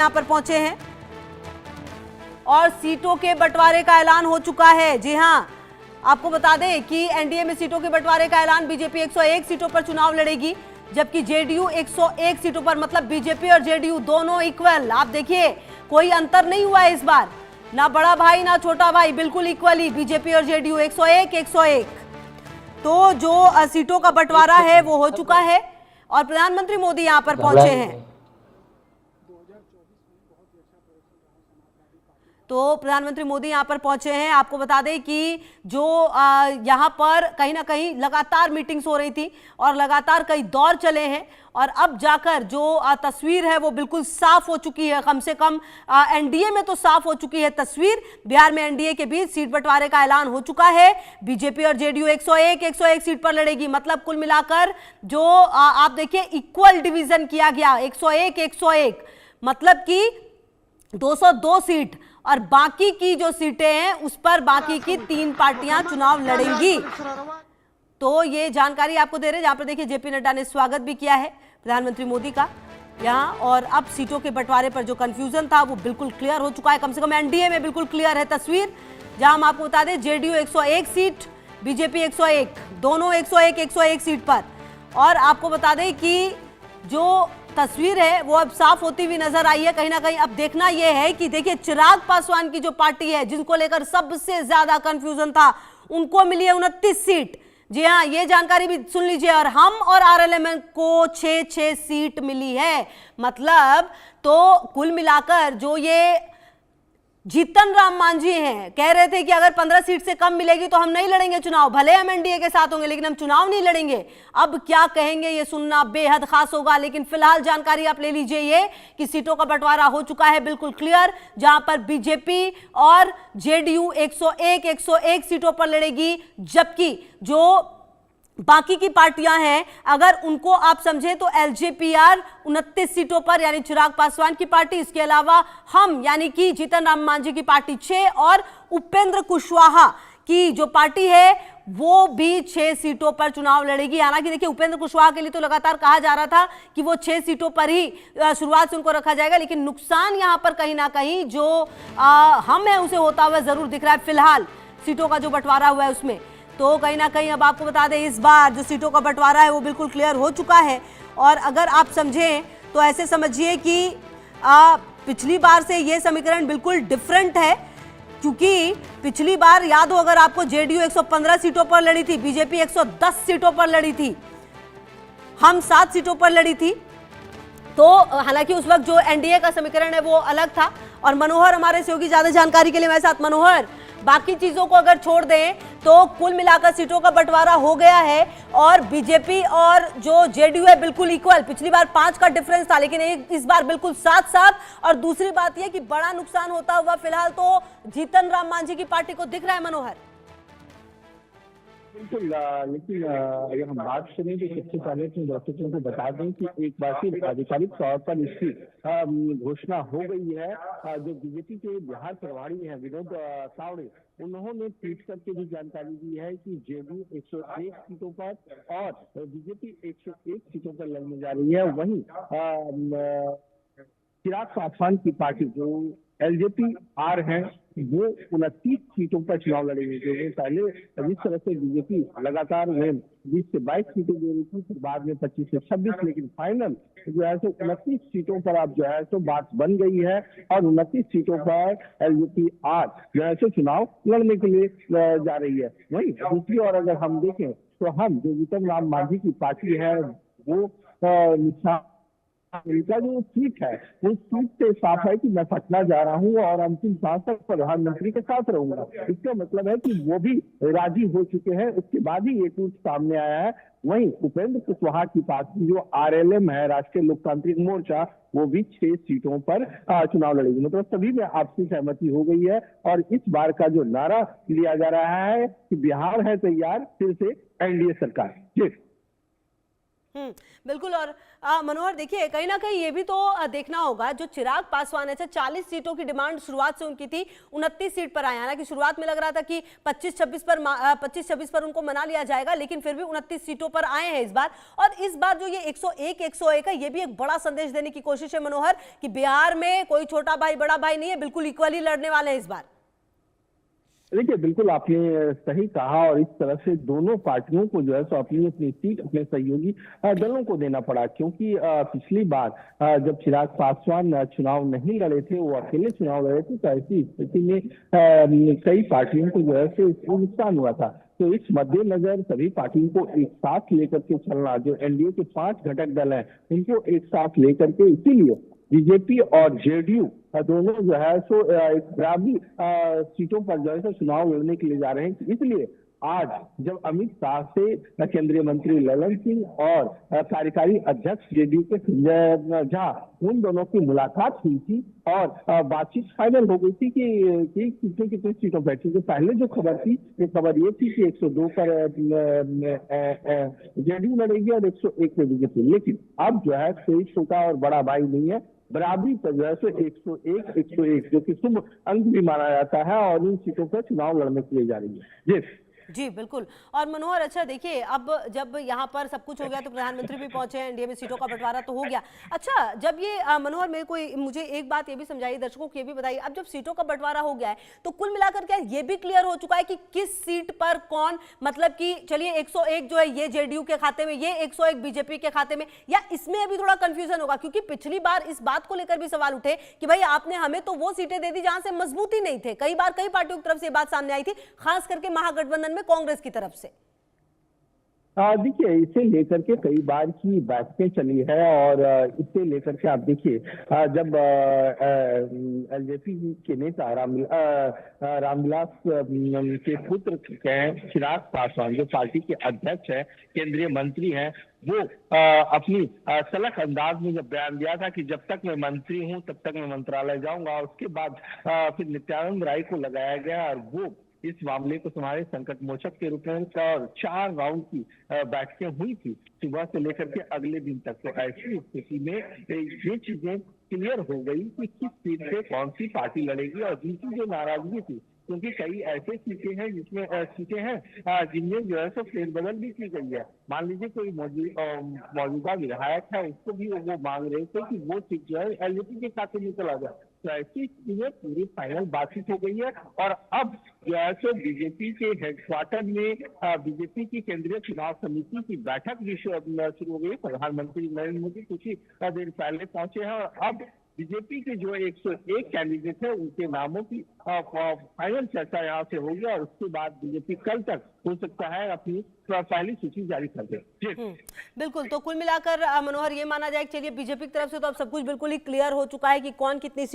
यहाँ पर पहुंचे हैं और सीटों के बंटवारे का ऐलान हो चुका है। जी हां, आपको बता दें कि एनडीए में सीटों के बंटवारे का ऐलान, बीजेपी 101 सीटों पर चुनाव लड़ेगी जबकि जेडीयू 101 सीटों पर, मतलब बीजेपी और जेडीयू दोनों इक्वल। आप देखिए कोई अंतर नहीं हुआ है इस बार, ना बड़ा भाई ना छोटा भाई, बिल्कुल इक्वली बीजेपी और जेडीयू 101। तो जो सीटों का बंटवारा है वो हो चुका है और प्रधानमंत्री मोदी यहां पर पहुंचे हैं। तो प्रधानमंत्री मोदी यहां पर पहुंचे हैं। आपको बता दें कि जो यहां पर कहीं ना कहीं लगातार मीटिंग्स हो रही थी और लगातार कई दौर चले हैं और अब जाकर जो तस्वीर है वो बिल्कुल साफ हो चुकी है। कम से कम एनडीए में तो साफ हो चुकी है तस्वीर। बिहार में एनडीए के बीच सीट बंटवारे का ऐलान हो चुका है। बीजेपी और जेडीयू 101 सीट पर लड़ेगी, मतलब कुल मिलाकर जो आप देखिए इक्वल डिवीजन किया गया, 101, मतलब कि 202 सीट, और बाकी की जो सीटें हैं उस पर बाकी की 3 पार्टियां चुनाव लड़ेंगी। तो ये जानकारी आपको दे रहे हैं, जहां पर देखिए जेपी नड्डा ने स्वागत भी किया है प्रधानमंत्री मोदी का यहां। और अब सीटों के बंटवारे पर जो कंफ्यूजन था वो बिल्कुल क्लियर हो चुका है। कम से कम एनडीए में बिल्कुल क्लियर है तस्वीर, जहां हम आपको बता दें जेडीयू 101 सीट, बीजेपी 101, दोनों 101 सीट पर। और आपको बता दें कि जो तस्वीर है वो अब साफ होती हुई नजर आई है। कहीं ना कहीं अब देखना यह है कि देखिए चिराग पासवान की जो पार्टी है, जिनको लेकर सबसे ज्यादा कंफ्यूजन था, उनको मिली है 29 सीट। जी हाँ, ये जानकारी भी सुन लीजिए। और हम और आरएलएम को 6 सीट मिली है, मतलब तो कुल मिलाकर जो ये जीतन राम मांझी हैं, कह रहे थे कि अगर 15 सीट से कम मिलेगी तो हम नहीं लड़ेंगे चुनाव, भले हम एनडीए के साथ होंगे लेकिन हम चुनाव नहीं लड़ेंगे। अब क्या कहेंगे ये सुनना बेहद खास होगा, लेकिन फिलहाल जानकारी आप ले लीजिए ये कि सीटों का बंटवारा हो चुका है बिल्कुल क्लियर, जहां पर बीजेपी और जेडीयू 101 सीटों पर लड़ेगी, जबकि जो बाकी की पार्टियां हैं अगर उनको आप समझे तो एलजेपीआर 29 सीटों पर, यानी चिराग पासवान की पार्टी, इसके अलावा हम यानी कि जीतन राम मांझी की पार्टी 6 और उपेंद्र कुशवाहा की जो पार्टी है वो भी 6 सीटों पर चुनाव लड़ेगी। हालांकि देखिए उपेंद्र कुशवाहा के लिए तो लगातार कहा जा रहा था कि वो 6 सीटों पर ही शुरुआत से उनको रखा जाएगा, लेकिन नुकसान यहां पर कहीं ना कहीं जो हम है उसे होता हुआ जरूर दिख रहा है फिलहाल सीटों का जो बंटवारा हुआ है उसमें। तो कहीं ना कहीं अब आपको बता दें इस बार जो सीटों का बंटवारा है वो बिल्कुल क्लियर हो चुका है। और अगर आप समझें तो ऐसे समझिए कि पिछली बार से ये समीकरण बिल्कुल डिफरेंट है, क्योंकि पिछली बार याद हो अगर आपको, जेडीयू 115 सीटों पर लड़ी थी, बीजेपी 110 सीटों पर लड़ी थी, हम 7 सीटों पर लड़ी थी। तो हालांकि उस वक्त जो एनडीए का समीकरण है वो अलग था। और मनोहर हमारे सहयोगी ज्यादा जानकारी के लिए मेरे साथ। मनोहर, बाकी चीजों को अगर छोड़ दें तो कुल मिलाकर सीटों का बंटवारा हो गया है और बीजेपी और जो जेडीयू है बिल्कुल इक्वल। पिछली बार 5 का डिफरेंस था, लेकिन इस बार बिल्कुल 7-7। और दूसरी बात यह कि बड़ा नुकसान होता हुआ फिलहाल तो जीतन राम मांझी की पार्टी को दिख रहा है। मनोहर, बिल्कुल, लेकिन अगर हम बात करें तो सबसे पहले तो दर्शकों को बता दें कि एक बार फिर आधिकारिक तौर पर इसकी घोषणा हो गई है। जो बीजेपी के बिहार प्रभारी हैं विनोद तावड़े, उन्होंने ट्वीट करके भी जानकारी दी है कि जेडीयू 101 सीटों पर और बीजेपी 101 सीटों पर लड़ने जा रही है। वहीं चिराग पासवान की पार्टी जो एलजेपीआर है वो 29 सीटों पर चुनाव लड़ेंगे। जो पहले जिस तरह से बीजेपी लगातार 20 से 22 सीटें दे रही थी, फिर बाद में 25 से 26, लेकिन फाइनल जो है तो 29 सीटों पर अब जो है तो बात बन गई है और 29 सीटों पर एलजेपीआर जो है तो चुनाव लड़ने के लिए जा रही है। वहीं दूसरी ओर अगर हम देखें तो हम जो जीतन राम मांझी की पार्टी है वो निशान इनका जो सीट है उस सीट से साफ है कि मैं पटना जा रहा हूं और अंतिम सांस तक प्रधानमंत्री के साथ रहूंगा। इसका मतलब है कि वो भी राजी हो चुके हैं, उसके बाद ही ये टूट सामने आया है। वहीं उपेंद्र कुशवाहा की पार्टी जो आरएलएम है, राष्ट्रीय लोकतांत्रिक मोर्चा, वो भी 6 सीटों पर चुनाव लड़ेगी। मतलब सभी में आपसी सहमति हो गई है और इस बार का जो नारा लिया जा रहा है कि बिहार है तैयार, फिर से एनडीए सरकार। जी बिल्कुल। और मनोहर देखिए, कहीं ना कहीं ये भी तो देखना होगा, जो चिराग पासवान है, 40 सीटों की डिमांड शुरुआत से उनकी थी, 29 सीट पर आया। हालांकि शुरुआत में लग रहा था कि 25-26 पर उनको मना लिया जाएगा, लेकिन फिर भी 29 सीटों पर आए हैं इस बार। और इस बार जो ये 101 है, ये भी एक बड़ा संदेश देने की कोशिश है मनोहर, कि बिहार में कोई छोटा भाई बड़ा भाई नहीं है, बिल्कुल इक्वली लड़ने वाले हैं इस बार। देखिए, बिल्कुल आपने सही कहा, और इस तरह से दोनों पार्टियों को जो है सो अपनी अपनी सीट अपने सहयोगी दलों को देना पड़ा, क्योंकि पिछली बार जब चिराग पासवान चुनाव नहीं लड़े थे, वो अकेले चुनाव लड़े थे, तो ऐसी स्थिति में कई पार्टियों को जो है सो इसको नुकसान हुआ था। तो इस मद्देनजर सभी पार्टियों को एक साथ लेकर के चलना, जो एनडीए के 5 घटक दल हैं, उनको एक साथ लेकर के, इसीलिए बीजेपी और जेडीयू दोनों जो है सो एक बराबरी सीटों पर जो है सो चुनाव लड़ने के लिए जा रहे हैं। इसलिए आज जब अमित शाह से केंद्रीय मंत्री ललन सिंह और कार्यकारी अध्यक्ष जेडीयू के संजय झा, उन दोनों की मुलाकात हुई थी और बातचीत फाइनल हो गई थी कि कितने सीटों पर। क्योंकि पहले जो खबर थी, ये खबर ये थी कि 102 पर जेडीयू लड़ेगी और 101 पे बीजेपी। लेकिन अब जो है कोई छोटा और बड़ा भाई नहीं है, बराबरी पर जो है सो 101 जो कि शुभ अंक भी माना जाता है, और इन सीटों पर चुनाव लड़ने के लिए जा रही है। जी जी बिल्कुल। और मनोहर, अच्छा देखिए, अब जब यहाँ पर सब कुछ हो गया तो प्रधानमंत्री भी पहुंचे हैं, एनडीए में सीटों का बंटवारा तो हो गया। अच्छा, जब ये मनोहर, मुझे एक बात ये भी समझाइए, दर्शकों को ये भी बताइए, अब जब सीटों का बंटवारा हो गया है तो कुल मिलाकर क्या ये भी क्लियर हो चुका है कि किस सीट पर कौन, मतलब कि चलिए 101 जो है ये जेडीयू के खाते में, ये 101 बीजेपी के खाते में, या इसमें अभी थोड़ा कंफ्यूजन होगा? क्योंकि पिछली बार इस बात को लेकर भी सवाल उठे कि भाई आपने हमें तो वो सीटें दे दी जहां से मजबूती नहीं थे। कई बार कई पार्टियों की तरफ से बात सामने आई थी, खास करके महागठबंधन में कांग्रेस की तरफ से। देखिए, इसे लेकर के कई बार की बातें चली है, और इसे लेकर के आप देखिए, जब एलजेपी के नेता रामविलास के पुत्र चिराग पासवान, जो पार्टी के अध्यक्ष है, केंद्रीय मंत्री हैं, वो अपनी सलख अंदाज में जब बयान दिया था कि जब तक मैं मंत्री हूं तब तक मैं मंत्रालय जाऊंगा, और उसके बाद फिर नित्यानंद राय को लगाया गया, और वो इस मामले को तुम्हारे संकट मोचक के रूप में, और 4 राउंड की बैठकें हुई थी, सुबह से लेकर के अगले दिन तक। तो ऐसी स्थिति में ये चीजें क्लियर हो गई कि किस सीट पे कौन सी पार्टी लड़ेगी, और जिनकी जो नाराजगी थी, क्योंकि कई ऐसे सीटें हैं जिनमें जो है सो फेरबदल भी की गई है। मान लीजिए कोई मौजूदा विधायक है, उसको भी वो मांग रहे थे कि वो सीट जो है एलजेपी के खाते में चला जाए। तो ऐसी चीजें पूरी फाइनल बातचीत हो गई है, और अब जो है सो बीजेपी के हेडक्वार्टर में बीजेपी की केंद्रीय चुनाव समिति की बैठक भी शुरू हो गई। प्रधानमंत्री नरेंद्र मोदी कुछ ही देर पहले पहुंचे हैं, और अब बीजेपी के जो 101 कैंडिडेट है, उनके नामों की फाइनल चर्चा यहाँ से होगी, और उसके बाद बीजेपी कल तक हो सकता है अपनी पहली सूची जारी कर दे। बिल्कुल। तो कुल मिलाकर मनोहर, ये माना जाए कि चलिए बीजेपी की तरफ से तो अब सब कुछ बिल्कुल ही क्लियर हो चुका है कि कौन कितनी